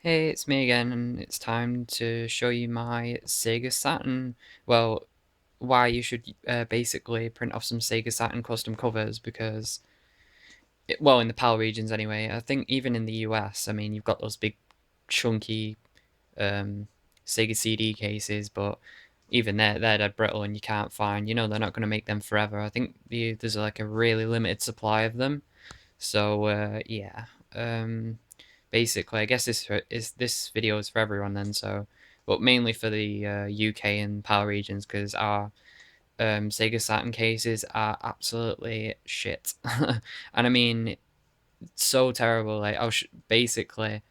Hey, it's me again, and it's time to show you my Sega Saturn. Well, why you should basically print off some Sega Saturn custom covers because, well, in the PAL regions anyway. I think even in the US, I mean, you've got those big, chunky um, Sega CD cases, but even they're dead brittle and you can't find. They're not going to make them forever. I think there's like a really limited supply of them. So yeah. Basically, I guess this video is for everyone then. So, but mainly for the UK and PAL regions because our Sega Saturn cases are absolutely shit, and I mean so terrible. Like, basically,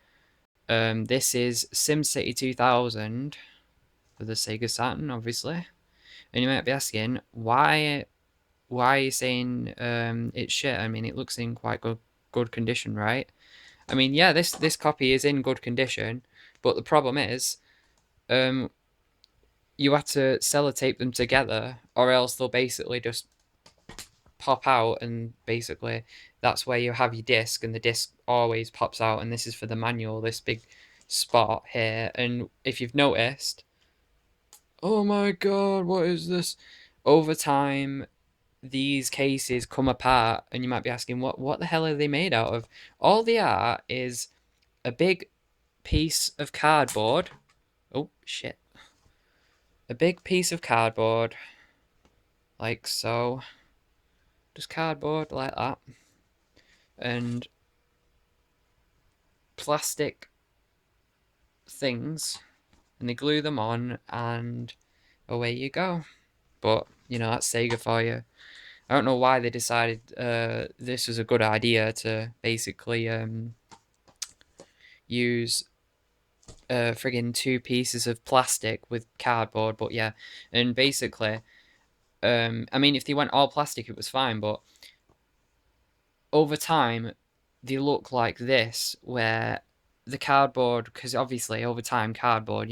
this is SimCity 2000 for the Sega Saturn, obviously, and you might be asking why are you saying it's shit? I mean, it looks in quite good condition, right? I mean, yeah, this copy is in good condition, but the problem is, um, you have to sellotape them together, or else they'll basically just pop out, and basically that's where you have your disc, and the disc always pops out. And this is for the manual, this big spot here. And if you've noticed, oh my god, what is this? Over time, these cases come apart, and you might be asking, what the hell are they made out of? All they are is a big piece of cardboard. Oh, shit. A big piece of cardboard, like so. Just cardboard, like that. And plastic things. And they glue them on, and away you go. But, that's Sega for you. I don't know why they decided this was a good idea to basically use friggin' two pieces of plastic with cardboard. But yeah, and basically, I mean, if they went all plastic, it was fine. But over time, they look like this, where the cardboard, because obviously over time, cardboard,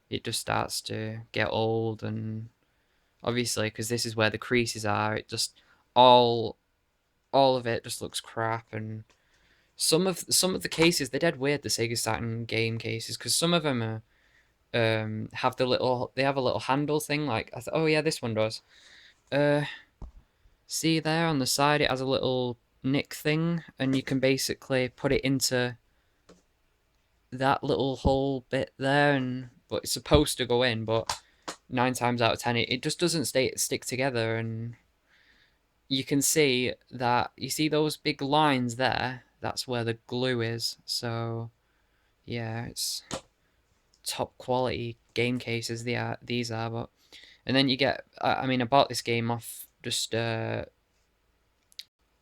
it just starts to get old, and obviously, because this is where the creases are, it just all all of it just looks crap. And some of the cases, they're dead weird, the Sega Saturn game cases, because some of them are have they have a little handle thing, like oh yeah, this one does. Uh, See there on the side, it has a little nick thing, and you can basically put it into that little hole bit there, and but it's supposed to go in, but 9 times out of 10 it just doesn't stick together. And you can see that, you see those big lines there, that's where the glue is. So yeah, it's top quality game cases these are. But and then you get, I mean, I bought this game off just in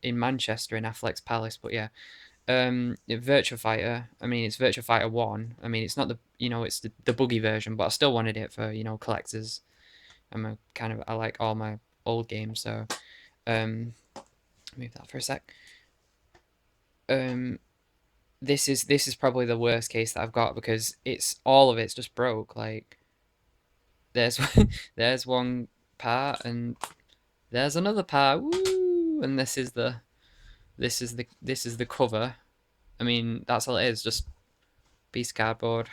Manchester in Affleck's Palace. But yeah, Virtua Fighter, I mean, it's Virtua Fighter 1. I mean, it's not it's the buggy version, but I still wanted it for, collectors. I like all my old games. So um move that for a sec. um this is probably the worst case that I've got, because it's all of it's just broke. Like, there's there's one part, and there's another part. Woo! And this is the cover. I mean, that's all it is, just piece of cardboard.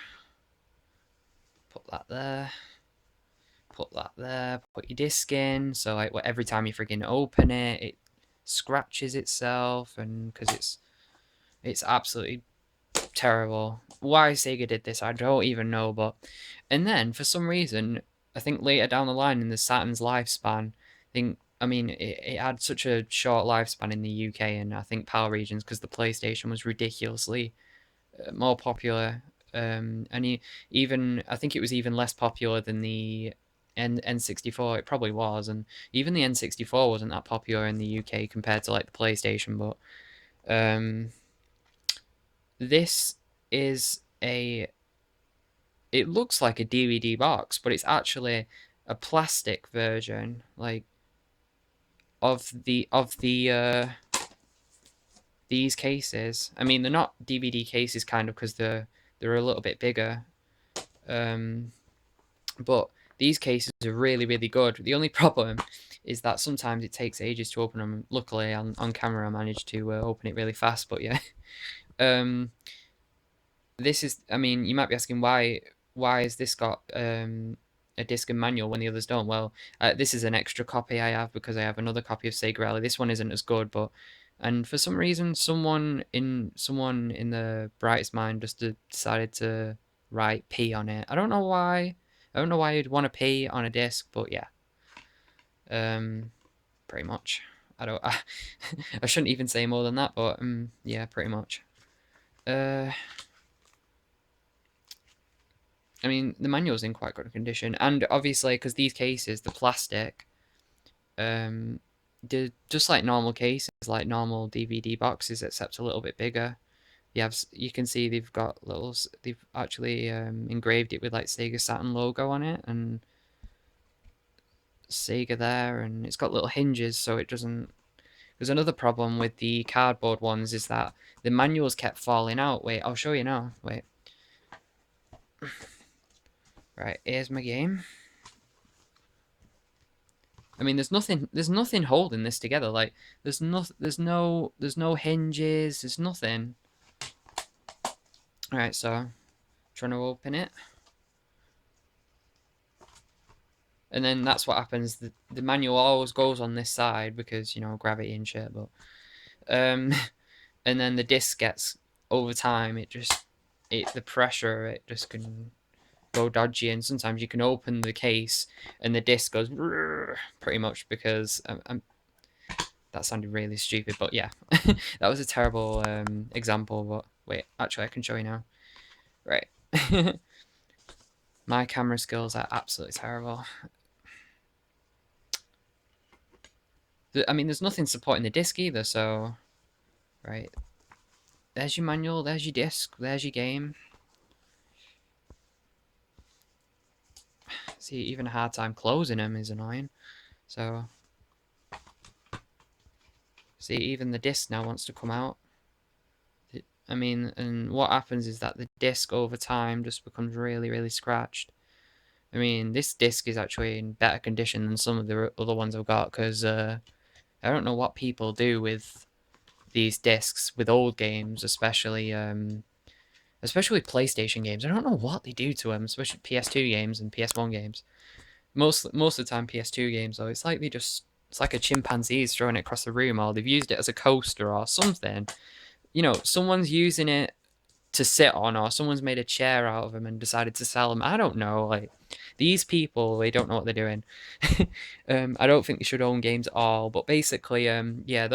Put that there. Put that there. Put your disc in. So like, every time you freaking open it, it scratches itself, and because it's absolutely terrible. Why Sega did this, I don't even know. But and then for some reason, I think later down the line in the Saturn's lifespan, I mean, it had such a short lifespan in the UK and I think PAL regions, because the PlayStation was ridiculously more popular. And even I think it was even less popular than the N64. It probably was, and even the N64 wasn't that popular in the UK compared to like the PlayStation. But um, this is a it looks like a DVD box, but it's actually a plastic version, like of the these cases. I mean, they're not DVD cases, kind of, because they're a little bit bigger. Um, but these cases are really, really good. The only problem is that sometimes it takes ages to open them. Luckily, on camera, I managed to open it really fast. But yeah, um, this is, I mean, you might be asking why has this got a disc and manual when the others don't? Well, this is an extra copy I have because I have another copy of Sega Rally. This one isn't as good, but and for some reason, someone in the brightest mind just decided to write P on it. I don't know why. I don't know why you'd want a P on a disc, but yeah, um, pretty much. I don't. I shouldn't even say more than that, but yeah, pretty much. Uh, I mean, the manual's in quite good condition, and obviously, because these cases, the plastic, um, they're just like normal cases, like normal DVD boxes, except a little bit bigger. You can see they've got little, they've actually engraved it with like Sega Saturn logo on it, and Sega there, and it's got little hinges, so it doesn't. There's another problem with the cardboard ones is that the manuals kept falling out. Wait, I'll show you now. Wait. Right, here's my game. I mean, there's nothing holding this together. Like, there's no hinges. There's nothing. All right, so trying to open it, and then that's what happens. The manual always goes on this side because gravity and shit. But and then the disc gets over time. The pressure it just can go dodgy, and sometimes you can open the case and the disc goes pretty much because that sounded really stupid, but yeah, that was a terrible example. But wait, actually, I can show you now. Right, my camera skills are absolutely terrible. I mean, there's nothing supporting the disc either, so right. There's your manual. There's your disc. There's your game. See, even a hard time closing them is annoying. So, see, even the disc now wants to come out. I mean, and what happens is that the disc over time just becomes really, really scratched. I mean, this disc is actually in better condition than some of the other ones I've got because I don't know what people do with these discs with old games, especially PlayStation games. I don't know what they do to them, especially PS2 games and PS1 games. Most of the time, PS2 games though, it's like it's like a chimpanzee's throwing it across the room, or they've used it as a coaster or something. Someone's using it to sit on, or someone's made a chair out of them and decided to sell them. I don't know. Like these people, they don't know what they're doing. I don't think they should own games at all. But basically, yeah,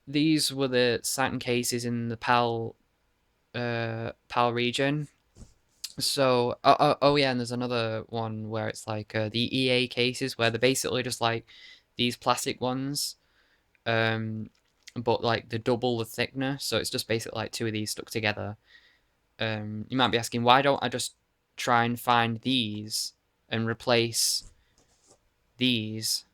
these were the Saturn cases in the PAL region. So, oh yeah, and there's another one where it's like the EA cases where they're basically just like these plastic ones, um, but like the double the thickness. So it's just basically like two of these stuck together. You might be asking, why don't I just try and find these and replace these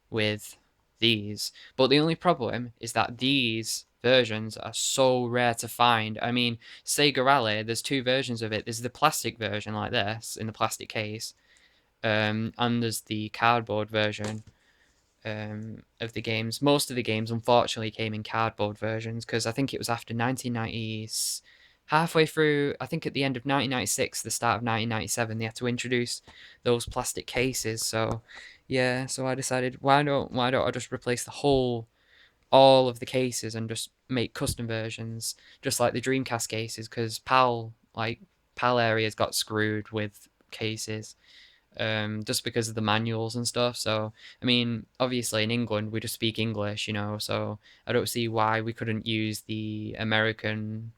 with these? But the only problem is that these versions are so rare to find. I mean, Sega Rally, there's two versions of it. There's the plastic version like this in the plastic case, and there's the cardboard version of the games. Most of the games, unfortunately, came in cardboard versions because I think it was after 1990, halfway through, I think at the end of 1996, the start of 1997, they had to introduce those plastic cases. So, yeah, so I decided why don't I just replace all of the cases and just make custom versions, just like the Dreamcast cases, because PAL areas got screwed with cases just because of the manuals and stuff. So, I mean, obviously in England, we just speak English, so I don't see why we couldn't use the American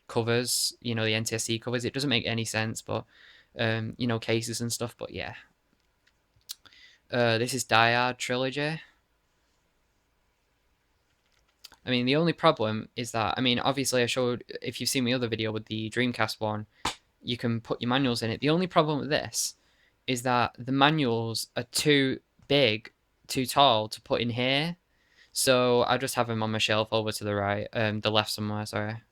covers, the NTSC covers. It doesn't make any sense, but, cases and stuff. But yeah, this is Diard Trilogy. I mean, the only problem is that, I mean, obviously I showed, if you've seen my other video with the Dreamcast one, you can put your manuals in it. The only problem with this is that the manuals are too big, too tall to put in here. So I just have them on my shelf over to the right, the left somewhere, sorry.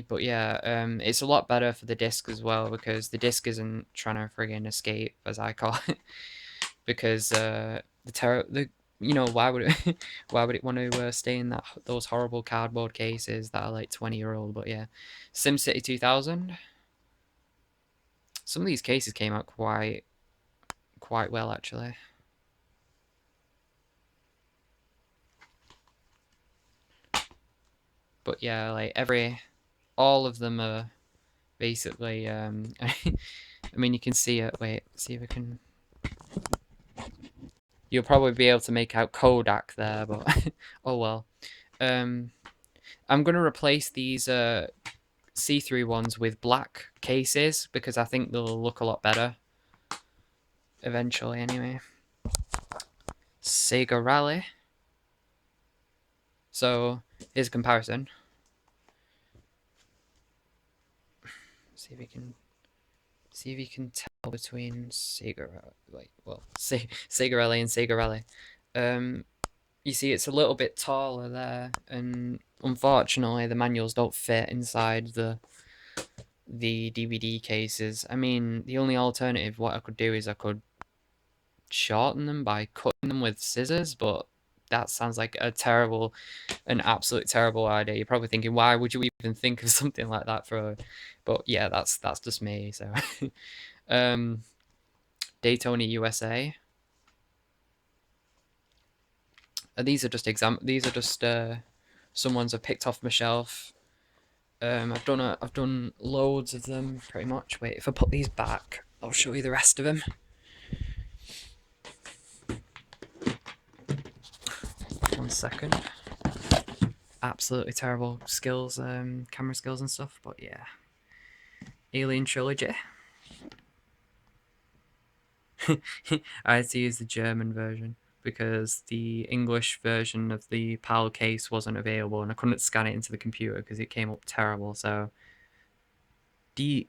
But yeah, it's a lot better for the disc as well because the disc isn't trying to friggin' escape, as I call it, because the you know, why would it why would it want to stay in those horrible cardboard cases that are like 20-year-old? But yeah, SimCity 2000. Some of these cases came out quite well actually. But yeah, like all of them are basically I mean, you can see it. Wait, see if I can. You'll probably be able to make out Kodak there, but oh well. I'm gonna replace these see-through ones with black cases because I think they'll look a lot better eventually. Anyway, Sega Rally. So here's a comparison. See if you can tell between Sega Sega Rally and Sega Rally. You see it's a little bit taller there, and unfortunately the manuals don't fit inside the DVD cases. I mean, the only alternative what I could do is I could shorten them by cutting them with scissors, but that sounds like an absolute terrible idea. You're probably thinking, why would you even think of something like that but yeah, that's just me. So um Daytona USA. These are just some ones I've picked off my shelf. I've done loads of them pretty much. Wait, if I put these back, I'll show you the rest of them. One second. Absolutely terrible skills, camera skills and stuff, but yeah. Alien Trilogy. I had to use the German version because the English version of the PAL case wasn't available and I couldn't scan it into the computer because it came up terrible. So, die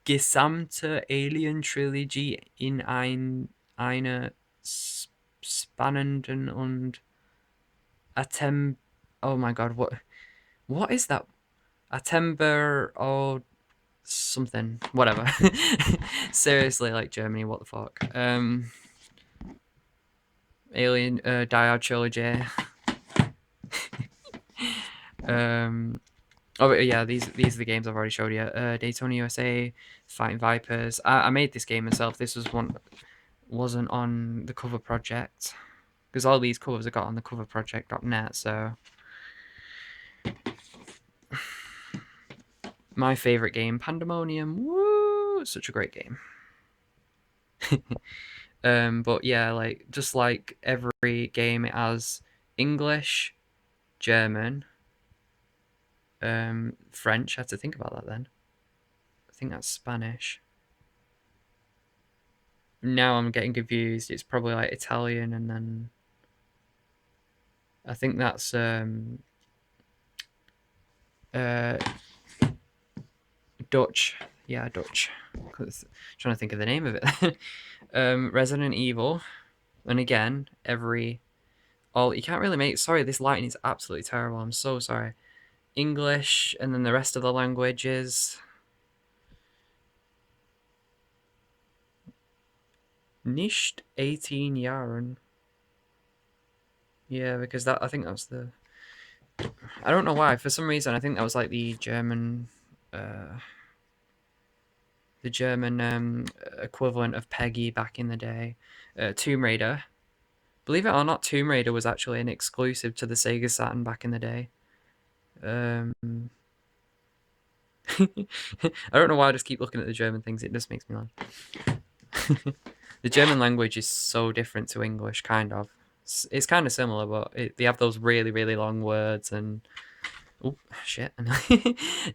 gesamte Alien Trilogy in einer spannenden und oh my god, what is that? Atember or something, whatever. Seriously, like Germany, what the fuck? Alien Diode Trilogy. Oh yeah, these are the games I've already showed you. Daytona USA, Fighting Vipers. I made this game myself. This wasn't on the cover project because all these covers I got on the coverproject.net. So my favorite game, Pandemonium. Woo! Such a great game. But yeah, like just like every game, it has English, German, French. I had to think about that then. I think that's Spanish. Now I'm getting confused. It's probably like Italian, and then I think that's Dutch. Yeah, Dutch. Trying to think of the name of it. Resident Evil, and again, you can't really make. Sorry, this lighting is absolutely terrible. I'm so sorry. English, and then the rest of the languages. Nicht 18 Jahren. Yeah, because I think that was I don't know why. For some reason, I think that was like the German equivalent of Peggy back in the day. Tomb Raider. Believe it or not, Tomb Raider was actually an exclusive to the Sega Saturn back in the day. I don't know why I just keep looking at the German things. It just makes me laugh. The German language is so different to English, kind of. It's kind of similar, but they have those really, really long words and... Oh, shit.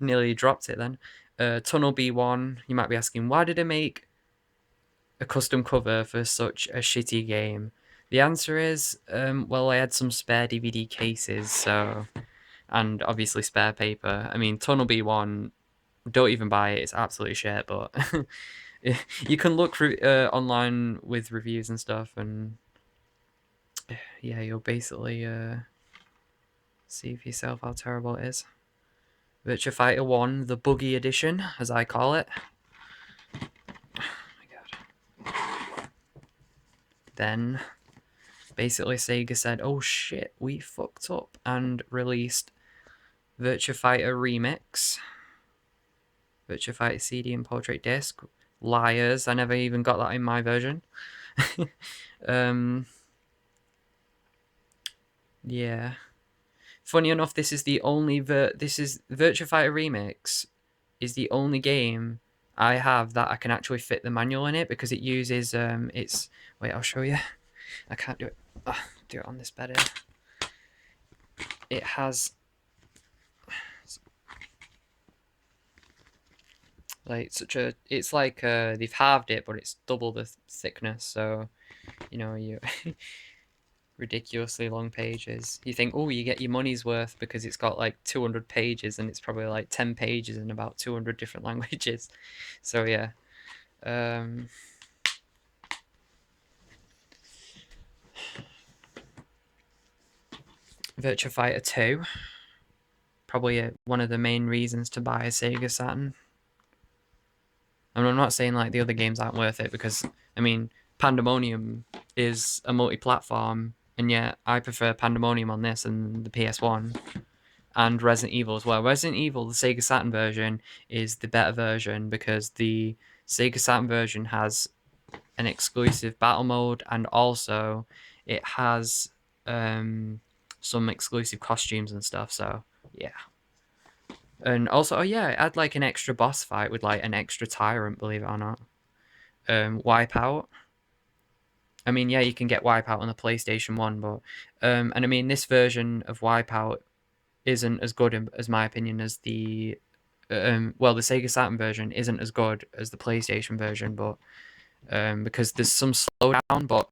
Nearly dropped it then. Tunnel B1, you might be asking, why did I make a custom cover for such a shitty game? The answer is, well, I had some spare DVD cases, so... And obviously spare paper. I mean, Tunnel B1, don't even buy it. It's absolutely shit, but... you can look online with reviews and stuff, and... Yeah, you'll basically see for yourself how terrible it is. Virtua Fighter 1, the buggy edition, as I call it. Oh my god. Then basically Sega said, "Oh shit, we fucked up," and released Virtua Fighter Remix, Virtua Fighter CD and Portrait Disc. Liars! I never even got that in my version. Yeah. Funny enough, this is the only Virtua Fighter Remix is the only game I have that I can actually fit the manual in it, because it uses it's wait, I'll show you. I can't do it. Do it on this bed here. It has like it's like they've halved it, but it's double the thickness, so you ridiculously long pages. You think, oh, you get your money's worth because it's got like 200 pages, and it's probably like 10 pages in about 200 different languages. So yeah. Virtua Fighter 2. Probably one of the main reasons to buy a Sega Saturn. And I'm not saying like the other games aren't worth it, because I mean Pandemonium is a multi-platform, and yet I prefer Pandemonium on this and the PS1, and Resident Evil as well. Resident Evil, the Sega Saturn version, is the better version, because the Sega Saturn version has an exclusive battle mode, and also it has some exclusive costumes and stuff. So yeah. And also, oh yeah, it had like an extra boss fight with like an extra tyrant, believe it or not. Wipeout. I mean, yeah, you can get Wipeout on the PlayStation 1, but and I mean, this version of Wipeout isn't as good, as my opinion, as the well, the Sega Saturn version isn't as good as the PlayStation version, but because there's some slowdown. But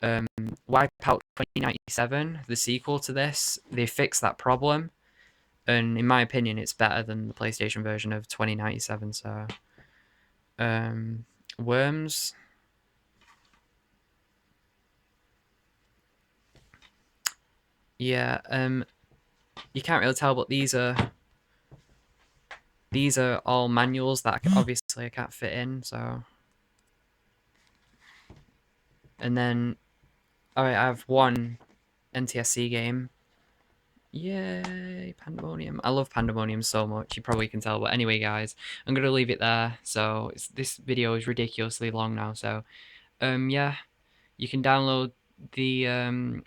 Wipeout 2097, the sequel to this, they fixed that problem, and in my opinion, it's better than the PlayStation version of 2097. So, Worms. Yeah, you can't really tell, but these are all manuals that obviously I can't fit in. So, and then, all right, I have one NTSC game. Yay, Pandemonium. I love Pandemonium so much. You probably can tell. But anyway, guys, I'm going to leave it there. So this video is ridiculously long now. So, yeah, you can download the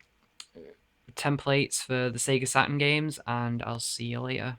templates for the Sega Saturn games, and I'll see you later.